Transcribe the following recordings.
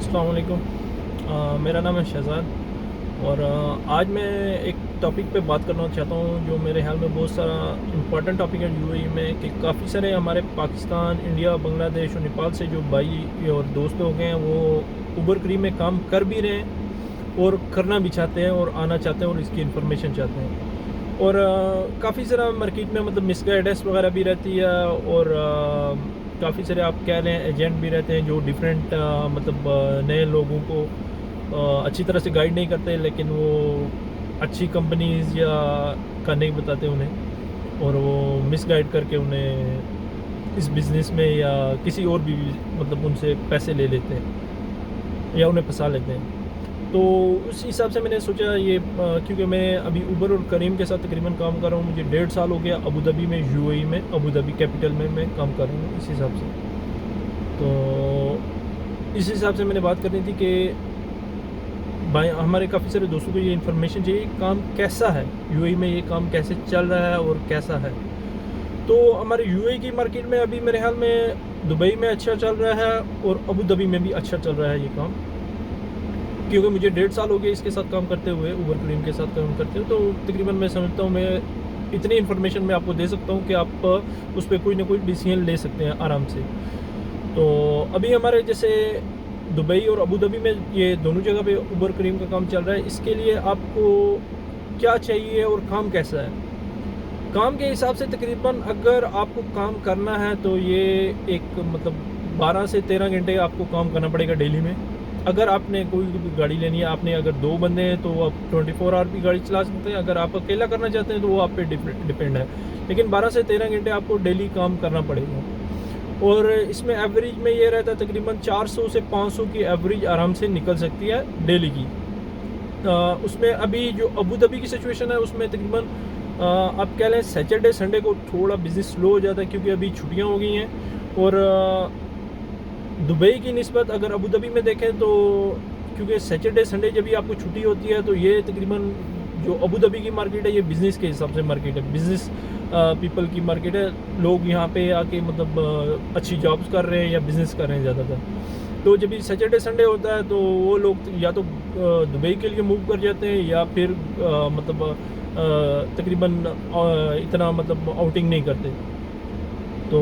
अस्सलाम वालेकुम। मेरा नाम है शहज़ाद और आज मैं एक टॉपिक पे बात करना चाहता हूँ जो मेरे ख्याल में बहुत सारा इम्पोर्टेंट टॉपिक है यूएई में, कि काफ़ी सारे हमारे पाकिस्तान, इंडिया, बांग्लादेश और नेपाल से जो भाई और दोस्त लोग हैं वो उबर क्रीम में काम कर भी रहे हैं और करना भी चाहते हैं और आना चाहते हैं और इसकी इन्फॉर्मेशन चाहते हैं। और काफ़ी सारा मार्केट में मतलब मिसगाइडेंस वगैरह भी रहती है और काफ़ी सारे आप कह रहे हैं एजेंट भी रहते हैं जो डिफरेंट नए लोगों को अच्छी तरह से गाइड नहीं करते, लेकिन वो अच्छी कंपनीज या का नहीं बताते उन्हें और वो मिसगाइड करके उन्हें इस बिज़नेस में या किसी और भी मतलब उनसे पैसे ले लेते हैं या उन्हें फंसा लेते हैं। तो उस हिसाब से मैंने सोचा ये क्योंकि मैं अभी उबर और करीम के साथ तकरीबन काम कर रहा हूँ, मुझे 1.5 साल हो गया अबू धाबी में, यूएई में, अबू धाबी कैपिटल में मैं काम कर रहा हूँ इस हिसाब से। तो इस हिसाब से मैंने बात करनी थी कि भाई हमारे काफ़ी सारे दोस्तों को ये इन्फॉर्मेशन चाहिए काम कैसा है यूएई में, ये काम कैसे चल रहा है और कैसा है। तो हमारे यूएई की मार्केट में अभी मेरे ख्याल में दुबई में अच्छा चल रहा है और अबू धाबी में भी अच्छा चल रहा है ये काम, क्योंकि मुझे 1.5 साल हो गए इसके साथ काम करते हुए, उबर क्रीम के साथ काम करते हुए। तो तकरीबन मैं समझता हूँ मैं इतनी इन्फॉर्मेशन मैं आपको दे सकता हूँ कि आप उस पर कोई ना कोई डिसीजन ले सकते हैं आराम से। तो अभी हमारे जैसे दुबई और अबू धाबी में ये दोनों जगह पे उबर क्रीम का काम चल रहा है। इसके लिए आपको क्या चाहिए और काम कैसा है, काम के हिसाब से तकरीबन अगर आपको काम करना है तो ये एक मतलब 12 से 13 घंटे आपको काम करना पड़ेगा डेली में। अगर आपने कोई भी गाड़ी लेनी है, आपने अगर 2 बंदे हैं तो आप 24 आवर भी गाड़ी चला सकते हैं, अगर आप अकेला करना चाहते हैं तो वो आप पे डिपेंड है, लेकिन 12 से 13 घंटे आपको डेली काम करना पड़ेगा। और इसमें एवरेज में ये रहता है तकरीबन 400 से 500 की एवरेज आराम से निकल सकती है डेली की। उसमें अभी जो अबू धाबी की सिचुएशन है उसमें तकरीबन आप कह लें सैटरडे संडे को थोड़ा बिज़नेस स्लो हो जाता है, क्योंकि अभी छुट्टियां हो गई हैं। और दुबई की निस्बत अगर अबू धाबी में देखें तो क्योंकि सैटरडे संडे जब भी आपको छुट्टी होती है तो ये तकरीबन जो अबू धाबी की मार्केट है ये बिज़नेस के हिसाब से मार्केट है, बिज़नेस पीपल की मार्केट है। लोग यहाँ पे आके मतलब अच्छी जॉब्स कर रहे हैं या बिज़नेस कर रहे हैं ज़्यादातर। तो जब भी सैटरडे संडे होता है तो वो लोग या तो दुबई के लिए मूव कर जाते हैं या फिर तकरीबन इतना मतलब आउटिंग नहीं करते। तो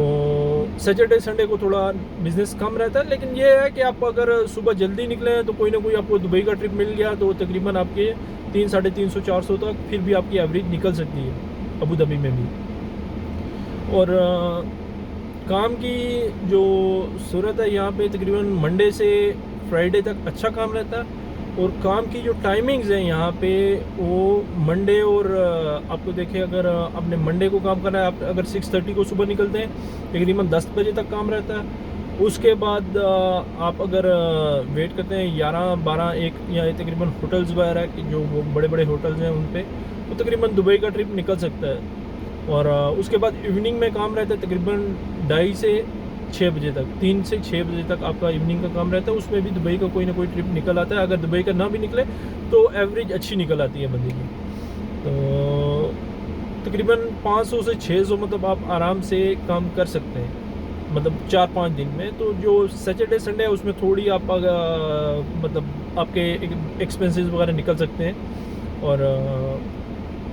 सैटरडे संडे को थोड़ा बिज़नेस कम रहता है, लेकिन ये है कि आप अगर सुबह जल्दी निकले हैं तो कोई ना कोई आपको दुबई का ट्रिप मिल गया तो तकरीबन आपके 300, 350, 400 तक फिर भी आपकी एवरेज निकल सकती है अबू धाबी में भी। और काम की जो सूरत है यहाँ पे तकरीबन मंडे से फ्राइडे तक अच्छा काम रहता है। और काम की जो टाइमिंग्स हैं यहाँ पे वो मंडे और आपको देखें, अगर आपने मंडे को काम करना है, आप अगर 6:30 को सुबह निकलते हैं तकरीबन 10 बजे तक काम रहता है। उसके बाद आप अगर वेट करते हैं 11, 12, 1 या तकरीबन होटल्स वगैरह की जो वो बड़े बड़े होटल्स हैं उन पे तो तकरीबन दुबई का ट्रिप निकल सकता है। और उसके बाद इवनिंग में काम रहता है तकरीबन 2:30 से 6 बजे तक, 3 से 6 बजे तक आपका इवनिंग का काम रहता है। उसमें भी दुबई का कोई ना कोई ट्रिप निकल आता है, अगर दुबई का ना भी निकले तो एवरेज अच्छी निकल आती है बंदे की। तो तकरीबन 500 से 600 मतलब आप आराम से काम कर सकते हैं मतलब 4-5 दिन में। तो जो सैटरडे संडे है उसमें थोड़ी आप मतलब आपके एक्सपेंसेस वगैरह निकल सकते हैं। और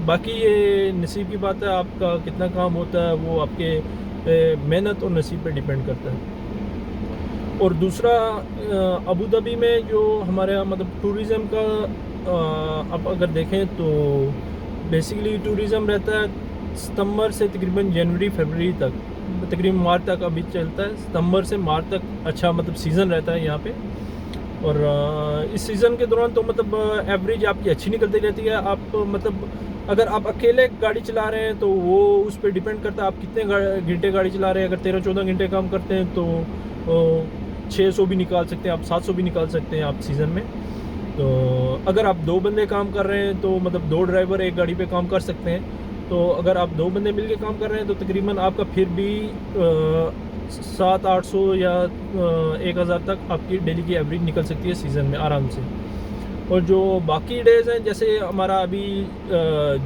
बाकी ये नसीब की बात है, आपका कितना काम होता है वो आपके मेहनत और नसीब पे डिपेंड करता है। और दूसरा अबू धाबी में जो हमारे यहाँ मतलब टूरिज़म का आप अगर देखें तो बेसिकली टूरिज़म रहता है सितंबर से तकरीबन जनवरी फरवरी तक, तकरीबन मार्च तक अभी चलता है। सितंबर से मार्च तक अच्छा मतलब सीज़न रहता है यहाँ पे। और इस सीज़न के दौरान तो मतलब एवरेज आपकी अच्छी निकलती रहती है। आप मतलब अगर आप अकेले गाड़ी चला रहे हैं तो वो उस पर डिपेंड करता है आप कितने घंटे गाड़ी चला रहे हैं। अगर 13-14 घंटे काम करते हैं तो 600 भी निकाल सकते हैं आप, 700 भी निकाल सकते हैं आप सीज़न में। तो अगर आप 2 बंदे काम कर रहे हैं तो मतलब 2 ड्राइवर एक गाड़ी पे काम कर सकते हैं। तो अगर आप 2 बंदे मिल के काम कर रहे हैं तो तकरीबन आपका फिर भी 700-800 या 1000 तक आपकी डेली की एवरेज निकल सकती है सीज़न में आराम से। और जो बाकी डेज़ हैं जैसे हमारा अभी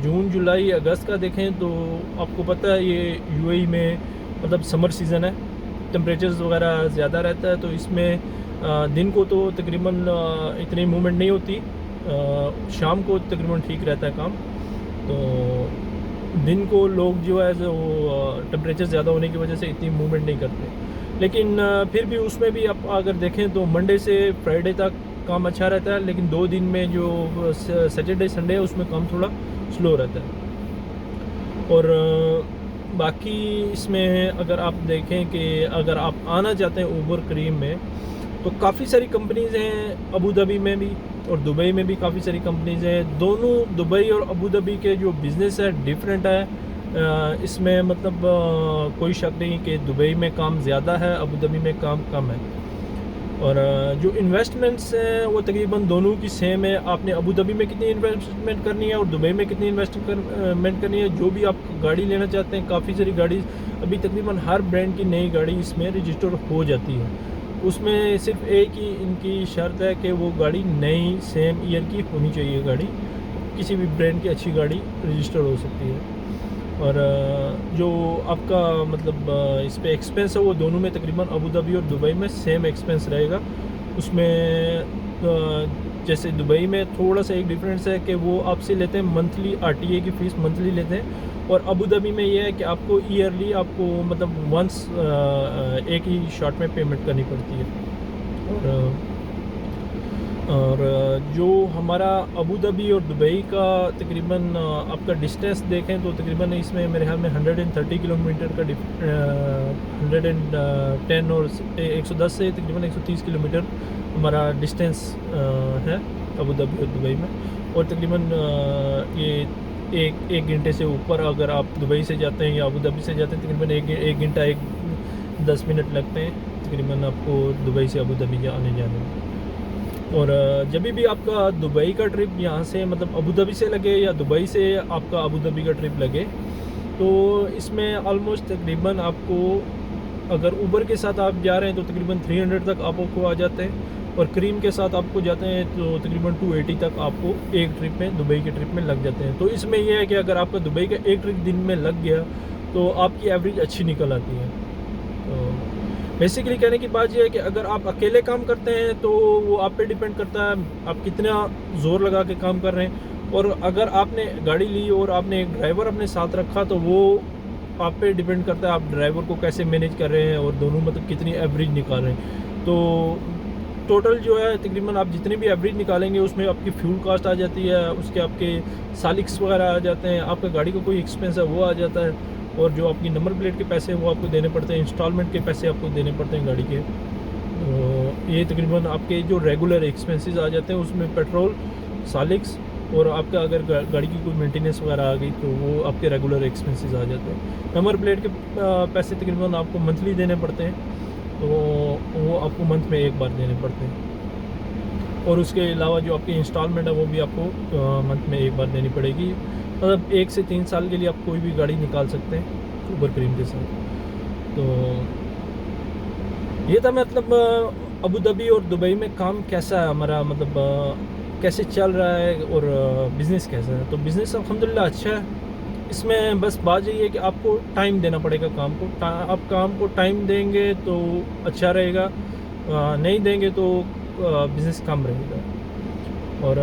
जून, जुलाई, अगस्त का देखें तो आपको पता है ये यूएई में मतलब समर सीज़न है, टेम्परेचर्स वगैरह ज़्यादा रहता है। तो इसमें दिन को तो तकरीबन इतनी मूवमेंट नहीं होती, शाम को तकरीबन ठीक रहता है काम। तो दिन को लोग जो है वो टेम्परेचर ज़्यादा होने की वजह से इतनी मूवमेंट नहीं करते, लेकिन फिर भी उसमें भी आप अगर देखें तो मंडे से फ्राइडे तक काम अच्छा रहता है, लेकिन 2 दिन में जो सैटरडे संडे है उसमें काम थोड़ा स्लो रहता है। और बाकी इसमें अगर आप देखें कि अगर आप आना चाहते हैं ऊबर करीम में, तो काफ़ी सारी कंपनीज़ हैं अबू धाबी में भी और दुबई में भी काफ़ी सारी कंपनीज़ हैं। दोनों दुबई और अबू धाबी के जो बिज़नेस है डिफरेंट है। इसमें मतलब कोई शक नहीं कि दुबई में काम ज़्यादा है, अबू धाबी में काम कम है। और जो इन्वेस्टमेंट्स हैं वो तकरीबन दोनों की सेम है। आपने अबू धाबी में कितनी इन्वेस्टमेंट करनी है और दुबई में कितनी इन्वेस्टमेंट करनी है। जो भी आप गाड़ी लेना चाहते हैं, काफ़ी सारी गाड़ी अभी तकरीबन हर ब्रांड की नई गाड़ी इसमें रजिस्टर हो जाती है। उसमें सिर्फ एक ही इनकी शर्त है कि वो गाड़ी नई सेम ईयर की होनी चाहिए। गाड़ी किसी भी ब्रांड की अच्छी गाड़ी रजिस्टर हो सकती है। और जो आपका मतलब इस पे एक्सपेंस है वो दोनों में तकरीबन अबू धाबी और दुबई में सेम एक्सपेंस रहेगा। उसमें जैसे दुबई में थोड़ा सा एक डिफरेंस है कि वो आपसे लेते हैं मंथली, आरटीए की फ़ीस मंथली लेते हैं। और अबू धाबी में ये है कि आपको ईयरली आपको मतलब वंस एक ही शॉट में पेमेंट करनी पड़ती है। और जो हमारा अबू धाबी और दुबई का तकरीबन आपका डिस्टेंस देखें तो तकरीबन इसमें मेरे ख्याल में 130 किलोमीटर का 110 और 110 से तकरीबन 130 किलोमीटर हमारा डिस्टेंस है अबू धाबी और दुबई में। और तकरीबन ये एक घंटे से ऊपर अगर आप दुबई से जाते हैं या अबू धाबी से जाते हैं तकरीबन एक घंटा 10 मिनट लगते हैं तकरीबन आपको दुबई से अबू धाबी आने जाने में। और जब भी आपका दुबई का ट्रिप यहाँ से मतलब अबू धाबी से लगे या दुबई से आपका अबू धाबी का ट्रिप लगे, तो इसमें ऑलमोस्ट तकरीबन आपको अगर ऊबर के साथ आप जा रहे हैं तो तकरीबन 300 तक आपको आ जाते हैं। और करीम के साथ आपको जाते हैं तो तकरीबन 280 तक आपको एक ट्रिप में दुबई के ट्रिप में लग जाते हैं। तो इसमें यह है कि अगर आपका दुबई का एक ट्रिप दिन में लग गया तो आपकी एवरेज अच्छी निकल आती है। तो बेसिकली कहने की बात यह है कि अगर आप अकेले काम करते हैं तो वो आप पे डिपेंड करता है आप कितना ज़ोर लगा के काम कर रहे हैं। और अगर आपने गाड़ी ली और आपने एक ड्राइवर अपने साथ रखा तो वो आप पे डिपेंड करता है आप ड्राइवर को कैसे मैनेज कर रहे हैं और दोनों मतलब कितनी एवरेज निकाल रहे हैं। तो टोटल जो है तकरीबन आप जितनी भी एवरेज निकालेंगे उसमें आपकी फ्यूल कास्ट आ जाती है, उसके आपके सालिक्स वगैरह आ जाते हैं, आपका गाड़ी का कोई एक्सपेंस है वो आ जाता है। और जो आपकी नंबर प्लेट के पैसे हैं वो आपको देने पड़ते हैं, इंस्टॉलमेंट के पैसे आपको देने पड़ते हैं गाड़ी के। तो ये तकरीबन आपके जो रेगुलर एक्सपेंसेस आ जाते हैं उसमें पेट्रोल, सालिक्स और आपका अगर गाड़ी की कोई मेंटेनेंस वगैरह आ गई तो वो आपके रेगुलर एक्सपेंसेस आ जाते हैं। नंबर प्लेट के पैसे तकरीबन आपको मंथली देने पड़ते हैं, तो वो आपको मंथ में एक बार देने पड़ते हैं। और उसके अलावा जो आपकी इंस्टॉलमेंट है वो भी आपको मंथ में एक बार देनी पड़ेगी। मतलब 1 से 3 साल के लिए आप कोई भी गाड़ी निकाल सकते हैं ऊबर करीम के साथ। तो ये था मतलब अबू धाबी और दुबई में काम कैसा है हमारा, मतलब कैसे चल रहा है और बिज़नेस कैसा है। तो बिज़नेस अल्हम्दुलिल्लाह अच्छा है। इसमें बस बात यही है कि आपको टाइम देना पड़ेगा काम को। आप काम को टाइम देंगे तो अच्छा रहेगा, नहीं देंगे तो बिज़नेस कम रहेगा। और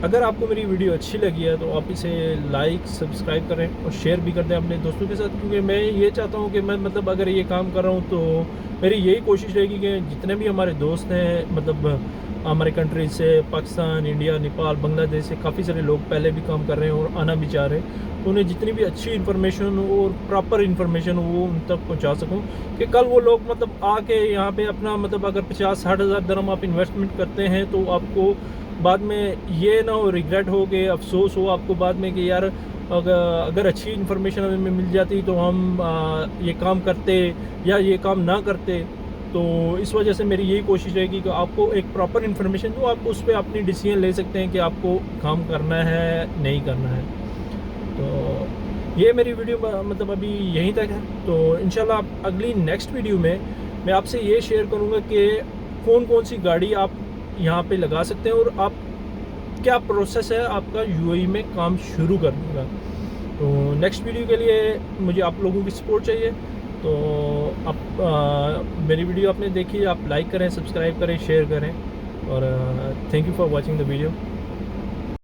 अगर आपको मेरी वीडियो अच्छी लगी है तो आप इसे लाइक सब्सक्राइब करें और शेयर भी कर दें अपने दोस्तों के साथ, क्योंकि मैं ये चाहता हूँ कि मैं मतलब अगर ये काम कर रहा हूँ तो मेरी यही कोशिश रहेगी कि जितने भी हमारे दोस्त हैं मतलब हमारे कंट्री से, पाकिस्तान, इंडिया, नेपाल, बांग्लादेश से काफ़ी सारे लोग पहले भी काम कर रहे हैं और आना भी चाह रहे हैं, तो उन्हें जितनी भी अच्छी इन्फॉर्मेशन और प्रॉपर इन्फॉर्मेशन वो उन तक पहुँचा सकूँ कि कल वो लोग मतलब आके यहाँ पे अपना मतलब अगर 50-60 हज़ार दरहम आप इन्वेस्टमेंट करते हैं तो आपको बाद में ये ना हो, रिग्रेट हो के अफसोस हो आपको बाद में कि यार अगर अच्छी इन्फॉर्मेशन हमें मिल जाती तो हम ये काम करते या ये काम ना करते। तो इस वजह से मेरी यही कोशिश रहेगी कि आपको एक प्रॉपर इन्फॉर्मेशन दूँ, आप उस पर अपनी डिसीजन ले सकते हैं कि आपको काम करना है नहीं करना है। तो ये मेरी वीडियो मतलब अभी यहीं तक है। तो इंशाल्लाह अगली नेक्स्ट वीडियो में मैं आपसे ये शेयर करूँगा कि कौन कौन सी गाड़ी आप यहाँ पे लगा सकते हैं और आप क्या प्रोसेस है आपका यूएई में काम शुरू करने का। तो नेक्स्ट वीडियो के लिए मुझे आप लोगों की सपोर्ट चाहिए। तो आप मेरी वीडियो आपने देखी, आप लाइक करें, सब्सक्राइब करें, शेयर करें, और thank you for watching the video.